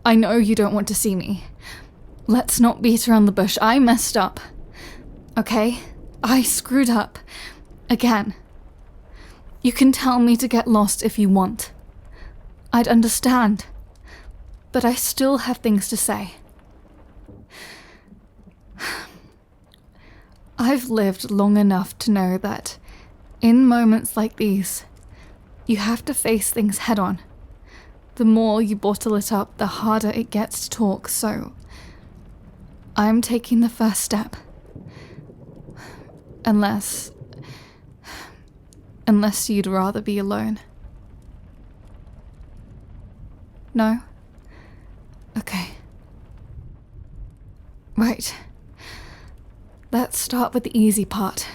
I know you don't want to see me. Let's not beat around the bush. I messed up. Okay? I screwed up. Again. You can tell me to get lost if you want. I'd understand. But I still have things to say. I've lived long enough to know that in moments like these, you have to face things head on. The more you bottle it up, the harder it gets to talk, so I'm taking the first step. Unless you'd rather be alone. No? Okay. Right. Let's start with the easy part.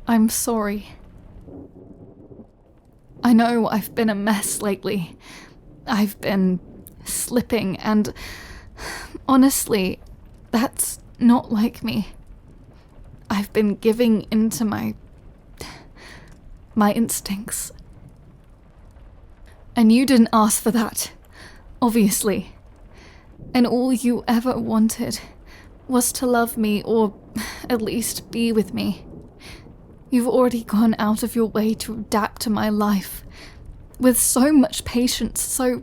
I'm sorry. I know I've been a mess lately. I've been slipping, and honestly, that's not like me. I've been giving into my instincts. And you didn't ask for that, obviously. And all you ever wanted was to love me, or at least be with me. You've already gone out of your way to adapt to my life with so much patience, so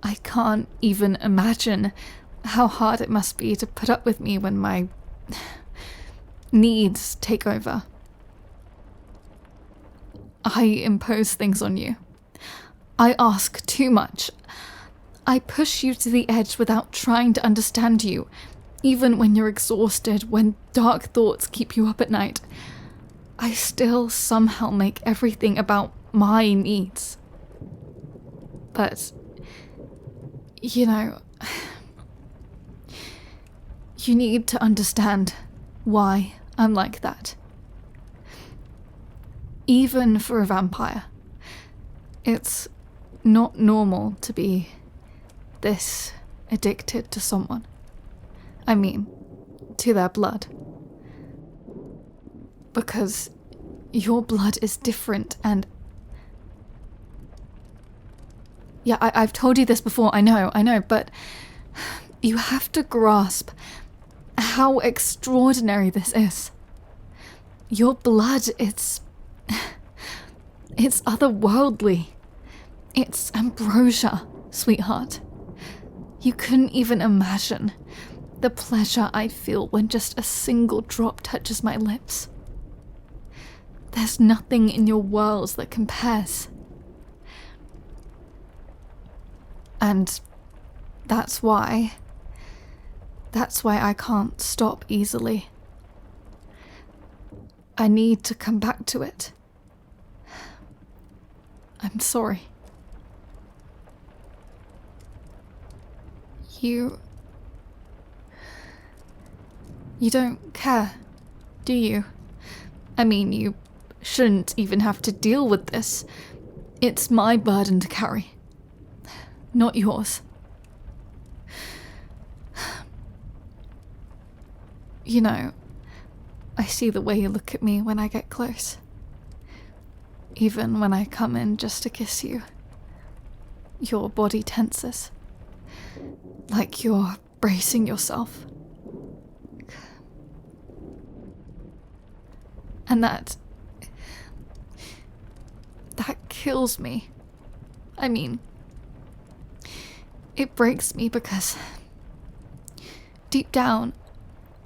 I can't even imagine how hard it must be to put up with me when my needs take over. I impose things on you. I ask too much. I push you to the edge without trying to understand you, even when you're exhausted, when dark thoughts keep you up at night. I still somehow make everything about my needs. But, you know, you need to understand why I'm like that. Even for a vampire, it's not normal to be this addicted to someone. I mean, to their blood. Because your blood is different, and yeah, I've told you this before, I know, but you have to grasp how extraordinary this is. Your blood, it's otherworldly. It's ambrosia, sweetheart. You couldn't even imagine the pleasure I feel when just a single drop touches my lips. There's nothing in your worlds that compares. And that's why I can't stop easily. I need to come back to it. I'm sorry. You don't care, do you? I mean, you shouldn't even have to deal with this. It's my burden to carry, not yours. You know, I see the way you look at me when I get close. Even when I come in just to kiss you, your body tenses, like you're bracing yourself. And that kills me. I mean, it breaks me because deep down,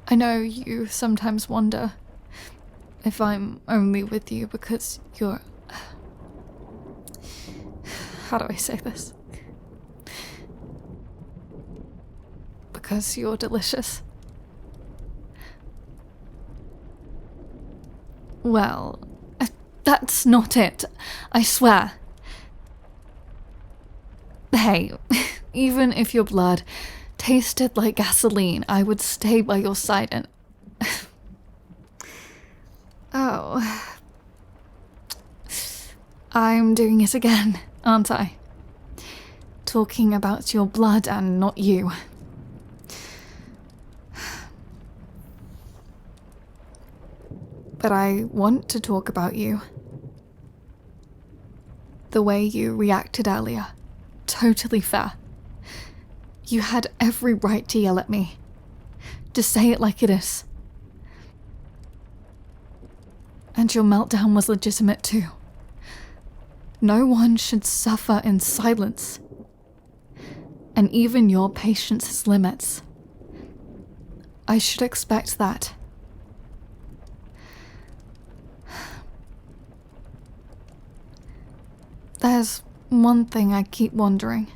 I know you sometimes wonder if I'm only with you because you're... How do I say this? Because you're delicious. Well, that's not it, I swear. Hey, even if your blood tasted like gasoline, I would stay by your side and... Oh. I'm doing it again, aren't I? Talking about your blood and not you. But I want to talk about you. The way you reacted earlier, totally fair. You had every right to yell at me, to say it like it is. And your meltdown was legitimate too. No one should suffer in silence. And even your patience has limits. I should expect that. There's one thing I keep wondering.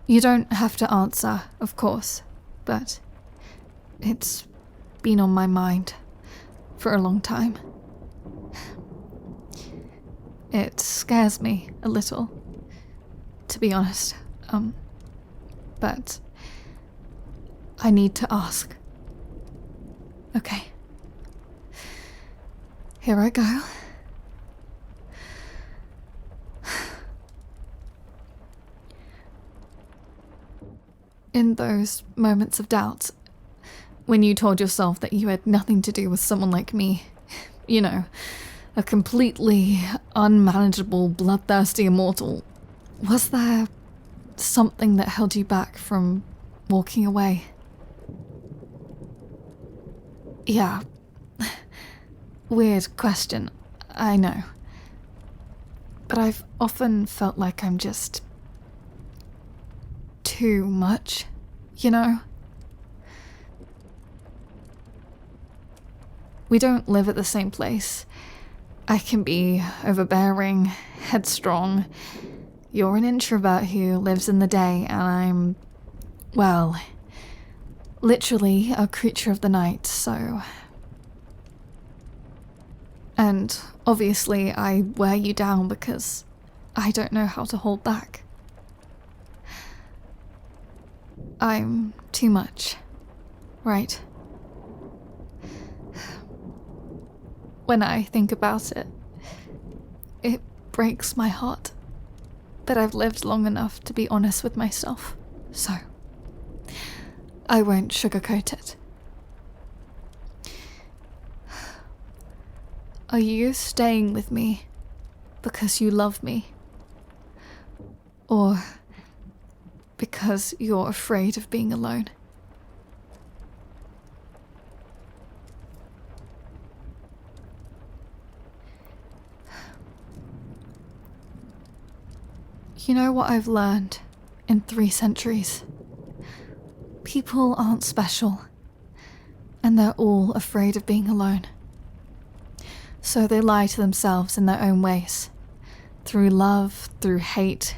You don't have to answer, of course, but it's been on my mind for a long time. It scares me a little, to be honest, but I need to ask. Okay. Here I go. In those moments of doubt, when you told yourself that you had nothing to do with someone like me, you know, a completely unmanageable, bloodthirsty immortal, was there something that held you back from walking away? Yeah. Weird question, I know. But I've often felt like I'm just too much, you know? We don't live at the same place. I can be overbearing, headstrong. You're an introvert who lives in the day, and I'm, well, literally a creature of the night, so... And obviously I wear you down because I don't know how to hold back. I'm too much, right? When I think about it, it breaks my heart. But I've lived long enough to be honest with myself, so I won't sugarcoat it. Are you staying with me because you love me? Or because you're afraid of being alone? You know what I've learned in 3 centuries? People aren't special, and they're all afraid of being alone. So they lie to themselves in their own ways, through love, through hate,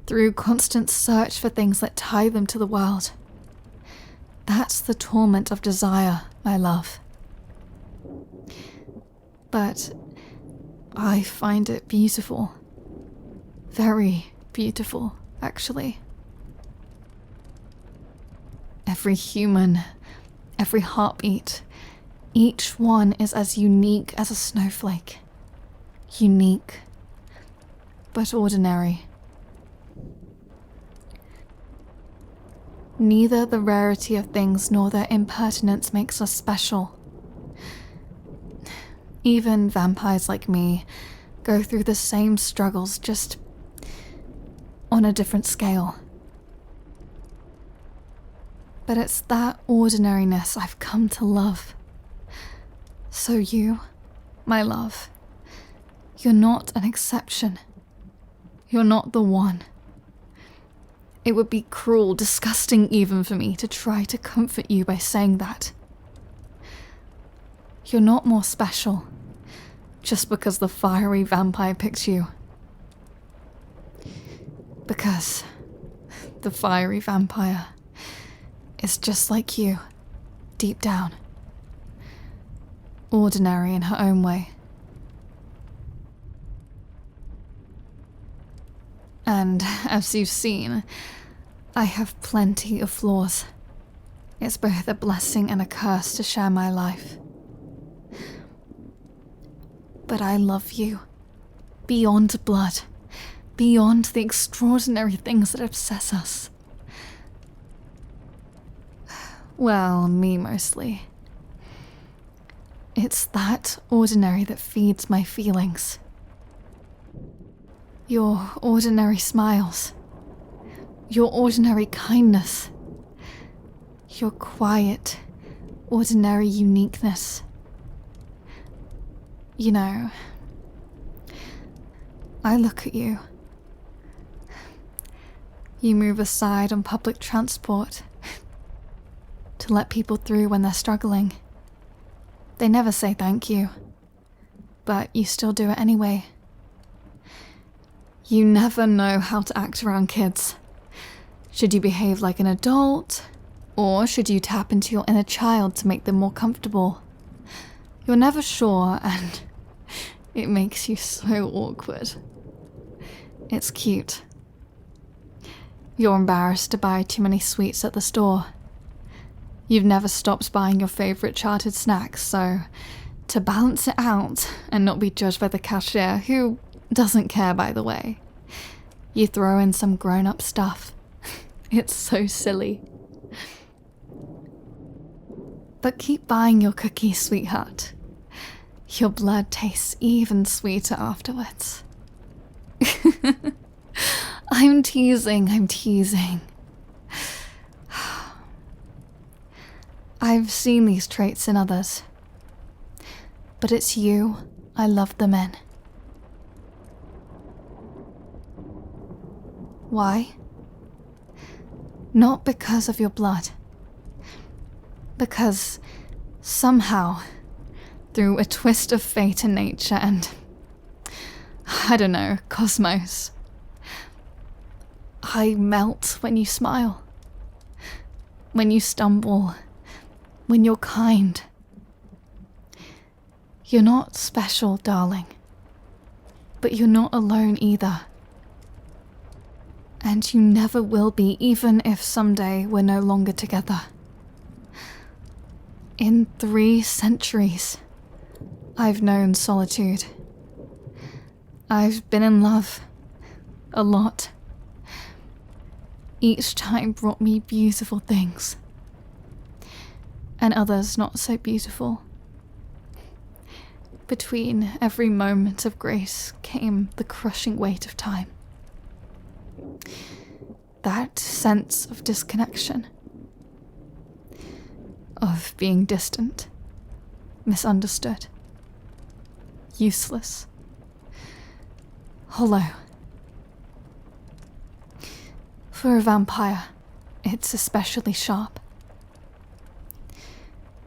through constant search for things that tie them to the world. That's the torment of desire, my love. But I find it beautiful. Very beautiful, actually. Every human, every heartbeat, each one is as unique as a snowflake. Unique, but ordinary. Neither the rarity of things nor their impertinence makes us special. Even vampires like me go through the same struggles, just on a different scale. But it's that ordinariness I've come to love. So you, my love, you're not an exception. You're not the one. It would be cruel, disgusting even for me to try to comfort you by saying that. You're not more special, just because the fiery vampire picked you. Because the fiery vampire is just like you, deep down. Ordinary in her own way. And as you've seen, I have plenty of flaws. It's both a blessing and a curse to share my life. But I love you. Beyond blood. Beyond the extraordinary things that obsess us. Well, me mostly. It's that ordinary that feeds my feelings. Your ordinary smiles. Your ordinary kindness. Your quiet, ordinary uniqueness. You know, I look at you. You move aside on public transport to let people through when they're struggling. They never say thank you, but you still do it anyway. You never know how to act around kids. Should you behave like an adult, or should you tap into your inner child to make them more comfortable? You're never sure, and it makes you so awkward. It's cute. You're embarrassed to buy too many sweets at the store. You've never stopped buying your favourite childhood snacks, so to balance it out and not be judged by the cashier, who doesn't care by the way, you throw in some grown-up stuff. It's so silly. But keep buying your cookies, sweetheart. Your blood tastes even sweeter afterwards. I'm teasing. I've seen these traits in others, but it's you I love them in. Why? Not because of your blood. Because somehow, through a twist of fate and nature and, I don't know, cosmos, I melt when you smile, when you stumble, when you're kind. You're not special, darling, but you're not alone either. And you never will be, even if someday we're no longer together. In 3 centuries, I've known solitude. I've been in love. A lot. Each time brought me beautiful things. And others not so beautiful. Between every moment of grace came the crushing weight of time. That sense of disconnection. Of being distant. Misunderstood. Useless. Hollow. For a vampire, it's especially sharp.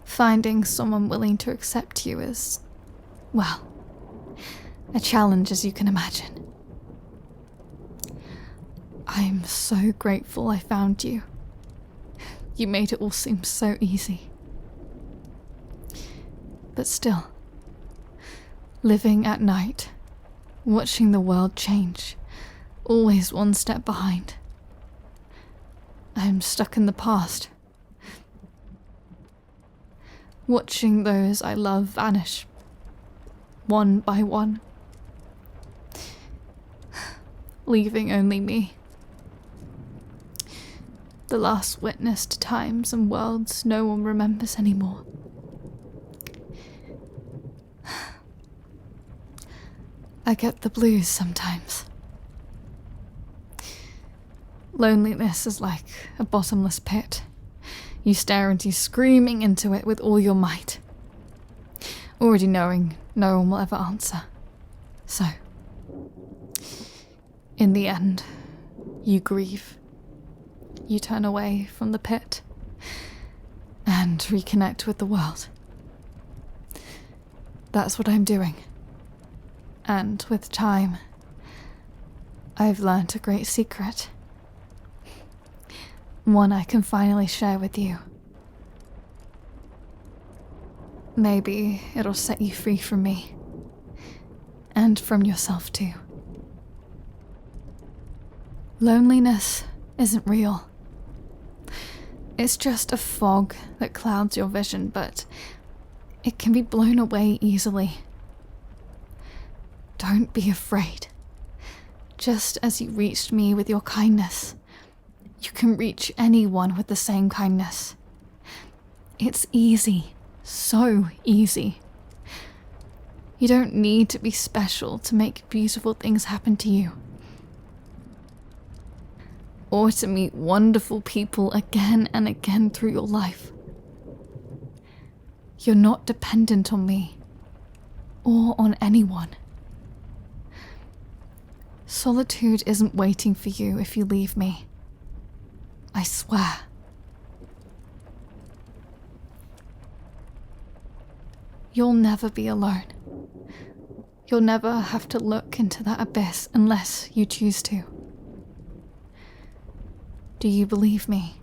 Finding someone willing to accept you is, well, a challenge as you can imagine. I'm so grateful I found you. You made it all seem so easy. But still, living at night, watching the world change, always one step behind. I'm stuck in the past. Watching those I love vanish, one by one. Leaving only me. The last witness to times and worlds no one remembers anymore. I get the blues sometimes. Loneliness is like a bottomless pit. You stare into screaming into it with all your might, already knowing no one will ever answer. So, in the end, you grieve. You turn away from the pit and reconnect with the world. That's what I'm doing. And with time, I've learned a great secret. One I can finally share with you. Maybe it'll set you free from me. And from yourself too. Loneliness isn't real. It's just a fog that clouds your vision, but it can be blown away easily. Don't be afraid. Just as you reached me with your kindness, you can reach anyone with the same kindness. It's easy, so easy. You don't need to be special to make beautiful things happen to you. or to meet wonderful people again and again through your life. You're not dependent on me, or on anyone. Solitude isn't waiting for you if you leave me. I swear. You'll never be alone. You'll never have to look into that abyss unless you choose to. Do you believe me?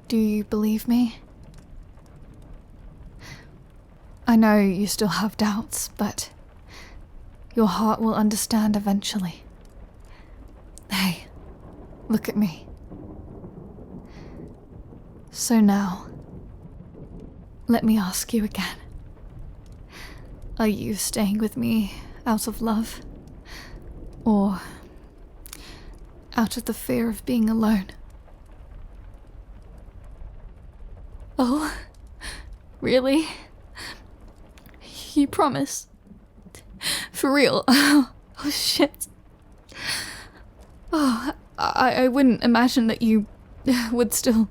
Do you believe me? I know you still have doubts, but your heart will understand eventually. Hey, look at me. So now, let me ask you again. Are you staying with me out of love? Or out of the fear of being alone? Oh, really? You promise? For real? Oh shit. Oh, I wouldn't imagine that you would still...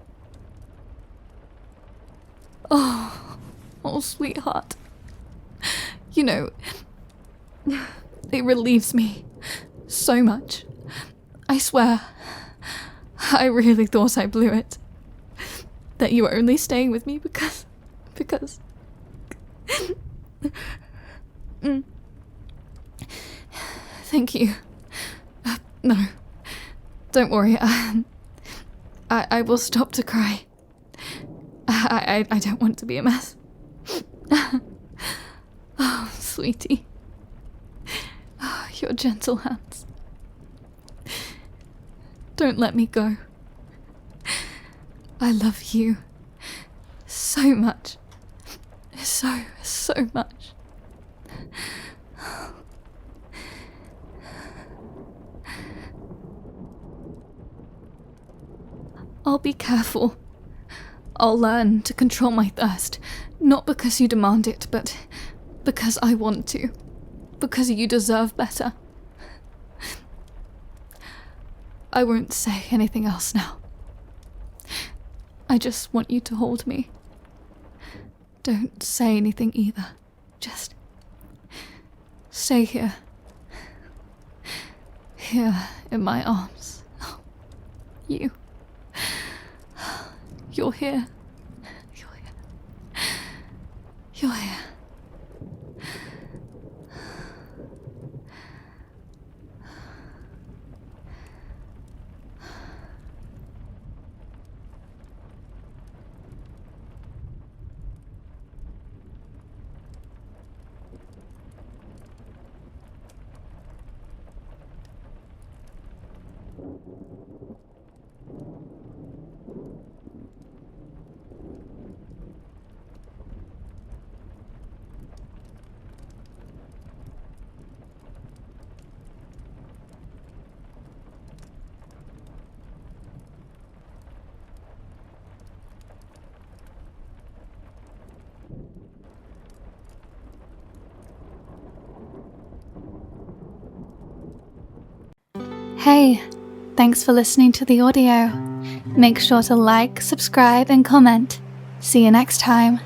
Oh, sweetheart. You know, it relieves me so much. I swear, I really thought I blew it. That you were only staying with me because... Thank you. No, don't worry. I will stop to cry. I don't want to be a mess. Oh, sweetie. Oh, your gentle hands. Don't let me go. I love you so much. So much. I'll be careful. I'll learn to control my thirst, not because you demand it, but because I want to. Because you deserve better. I won't say anything else now. I just want you to hold me. Don't say anything either. Just stay here. Here in my arms. You. You're here. You're here. You're here. Hey, thanks for listening to the audio. Make sure to like, subscribe, and comment. See you next time.